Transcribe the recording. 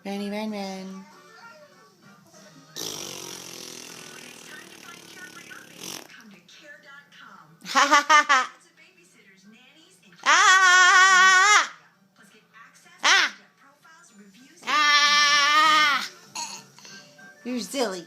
Reni, Ren, Ren. Ha ha ha ha. Ah! Ah! Ah! You're silly.